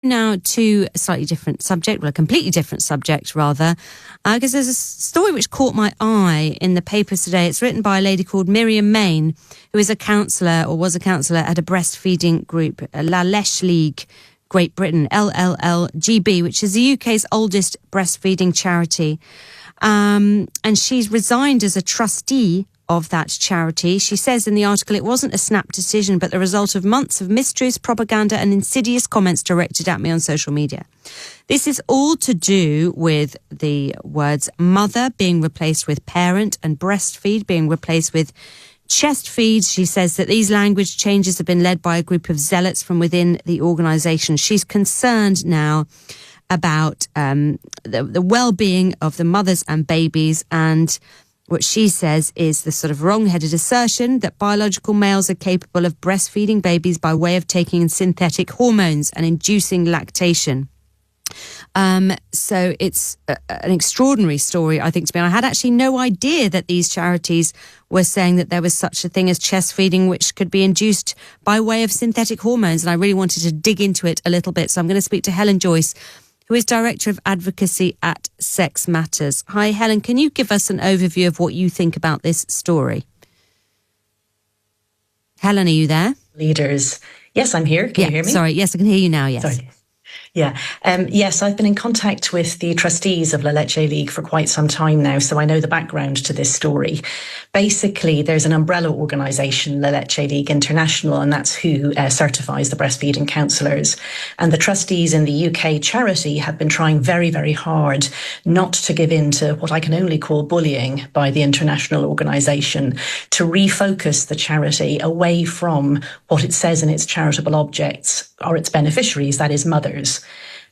Now to a slightly different subject, well, a completely different subject rather, because there's a story which caught my eye in the papers today. It's written by a lady called Miriam Main, who is a counsellor or was a counsellor at a breastfeeding group, Leche League, Great Britain, LLLGB, which is the UK's oldest breastfeeding charity. And she's resigned as a trustee of that charity. She says in the article it wasn't a snap decision, but the result of months of mistruth, propaganda and insidious comments directed at me on social media. This is all to do with the words mother being replaced with parent and breastfeed being replaced with chest feed. She says that these language changes have been led by a group of zealots from within the organisation. She's concerned now about the well-being of the mothers and babies, and what she says is the sort of wrong-headed assertion that biological males are capable of breastfeeding babies by way of taking in synthetic hormones and inducing lactation. So it's an extraordinary story, I think, to me. I had actually no idea that these charities were saying that there was such a thing as chest feeding, which could be induced by way of synthetic hormones. And I really wanted to dig into it a little bit. So I'm going to speak to Helen Joyce, who is Director of Advocacy at Sex Matters. Hi, Helen. Can you give us an overview of what you think about this story? Helen, are you there? Leaders. Yes, I'm here. Can you hear me? Sorry. Yes, I can hear you now. Yes. Sorry. Yeah. Yes, I've been in contact with the trustees of Leche League for quite some time now, so I know the background to this story. Basically, there's an umbrella organisation, Leche League International, and that's who certifies the breastfeeding counsellors. And the trustees in the UK charity have been trying very, very hard not to give in to what I can only call bullying by the international organisation, to refocus the charity away from what it says in its charitable objects or its beneficiaries, that is mothers.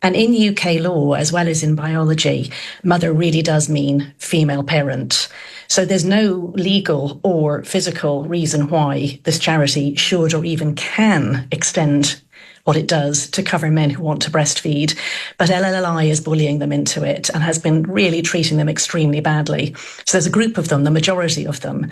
And in UK law, as well as in biology, mother really does mean female parent. So there's no legal or physical reason why this charity should or even can extend what it does to cover men who want to breastfeed. But LLI is bullying them into it and has been really treating them extremely badly. So there's a group of them, the majority of them.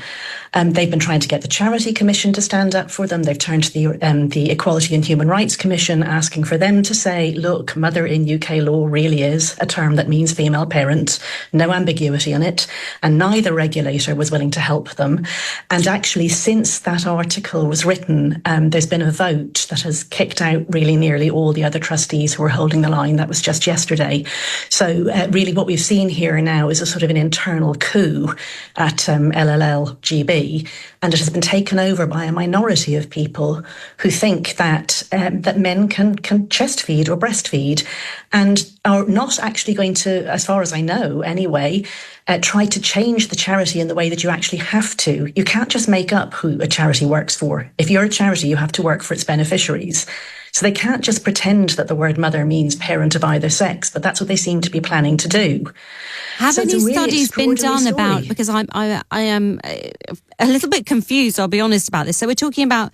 They've been trying to get the Charity Commission to stand up for them. They've turned to the Equality and Human Rights Commission, asking for them to say, look, mother in UK law really is a term that means female parent, no ambiguity in it. And neither regulator was willing to help them. And actually, since that article was written, there's been a vote that has kicked out really nearly all the other trustees who were holding the line. That was just yesterday. So really what we've seen here now is a sort of an internal coup at LLLGB, and it has been taken over by a minority of people who think that that men can chest feed or breastfeed, and are not actually going to, as far as I know anyway, try to change the charity in the way that you actually have to. You can't just make up who a charity works for. If you're a charity, you have to work for its beneficiaries. So they can't just pretend that the word mother means parent of either sex, but that's what they seem to be planning to do. Have any studies been done about, because I am a little bit confused, I'll be honest about this. So we're talking about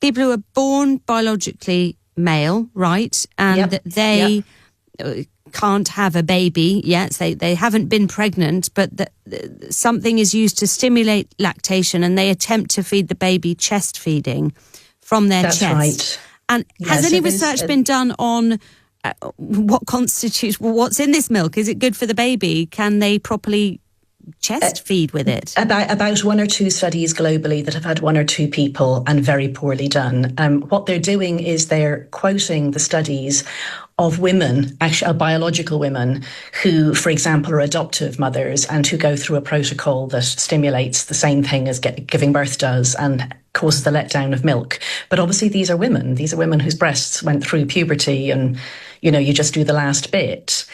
people who are born biologically male, right? And that they can't have a baby yet. They haven't been pregnant, but something is used to stimulate lactation, and they attempt to feed the baby chest feeding from their chest. That's right. And has any research been done on what constitutes, what's in this milk? Is it good for the baby? Can they properly chest feed with it? About one or two studies globally that have had one or two people, and very poorly done. What they're doing is they're quoting the studies of women, actually biological women, who, for example, are adoptive mothers and who go through a protocol that stimulates the same thing as giving birth does and causes the letdown of milk. But obviously these are women. These are women whose breasts went through puberty and, you just do the last bit.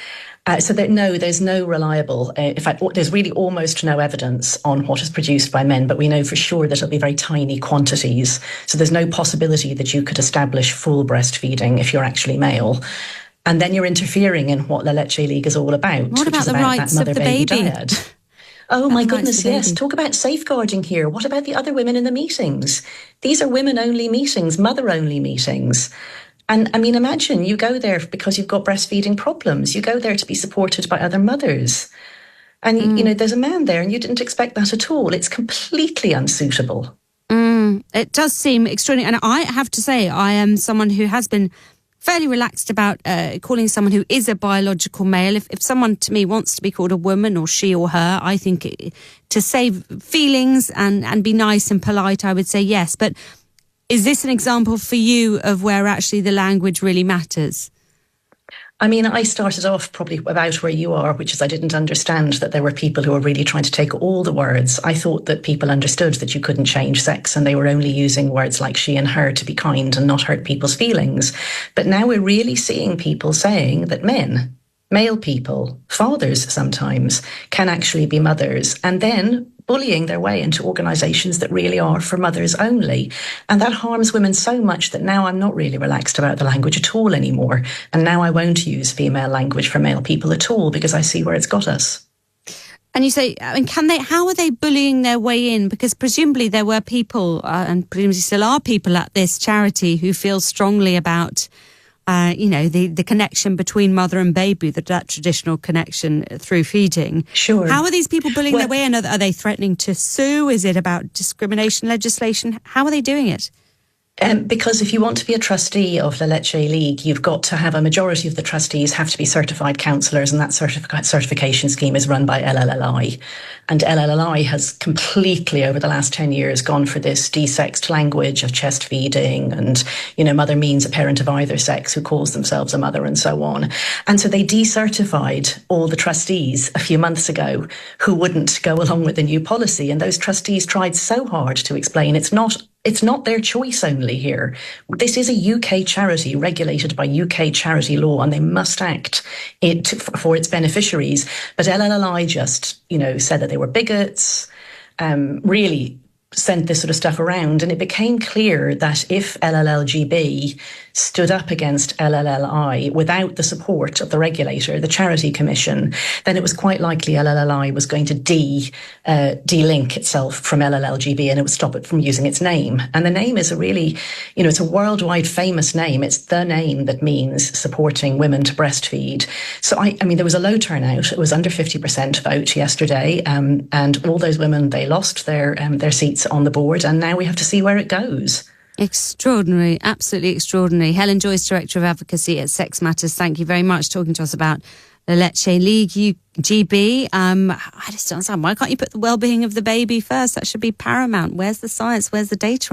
So there's no reliable, in fact, there's really almost no evidence on what is produced by men, but we know for sure that it'll be very tiny quantities. So there's no possibility that you could establish full breastfeeding if you're actually male. And then you're interfering in what the Leche League is all about. What about the rights of the baby? Oh my goodness, yes. Talk about safeguarding here. What about the other women in the meetings? These are women-only meetings, mother-only meetings. And I mean, imagine you go there because you've got breastfeeding problems. You go there to be supported by other mothers. And, there's a man there and you didn't expect that at all. It's completely unsuitable. It does seem extraordinary. And I have to say, I am someone who has been fairly relaxed about calling someone who is a biological male. If someone to me wants to be called a woman or she or her, I think to save feelings and be nice and polite, I would say yes. But is this an example for you of where actually the language really matters? I mean, I started off probably about where you are, which is I didn't understand that there were people who were really trying to take all the words. I thought that people understood that you couldn't change sex and they were only using words like she and her to be kind and not hurt people's feelings. But now we're really seeing people saying that men, male people, fathers sometimes, can actually be mothers, and then bullying their way into organisations that really are for mothers only. And that harms women so much that now I'm not really relaxed about the language at all anymore. And now I won't use female language for male people at all because I see where it's got us. And you say, I mean, how are they bullying their way in? Because presumably there were people, and presumably still are people at this charity who feel strongly about the connection between mother and baby, that traditional connection through feeding. Sure. How are these people bullying their way in? Are they threatening to sue? Is it about discrimination legislation? How are they doing it? Because if you want to be a trustee of the Leche League, you've got to have a majority of the trustees have to be certified counsellors, and that certification scheme is run by LLLI. And LLLI has completely, over the last 10 years, gone for this desexed language of chest feeding and, mother means a parent of either sex who calls themselves a mother and so on. And so they decertified all the trustees a few months ago who wouldn't go along with the new policy. And those trustees tried so hard to explain it's not their choice only here. This is a UK charity regulated by UK charity law, and they must act for its beneficiaries. But LLLI just, said that they were bigots, really sent this sort of stuff around. And it became clear that if LLLGB stood up against LLLI without the support of the regulator, the Charity Commission, then it was quite likely LLLI was going to de-link itself from LLLGB, and it would stop it from using its name. And the name is a really, it's a worldwide famous name. It's the name that means supporting women to breastfeed. So, I mean, there was a low turnout. It was under 50% vote yesterday. And all those women, they lost their seats on the board. And now we have to see where it goes. Extraordinary, absolutely extraordinary. Helen Joyce, Director of Advocacy at Sex Matters, thank you very much talking to us about the Leche League GB. I just don't understand. Why can't you put the well-being of the baby first? That should be paramount. Where's the science? Where's the data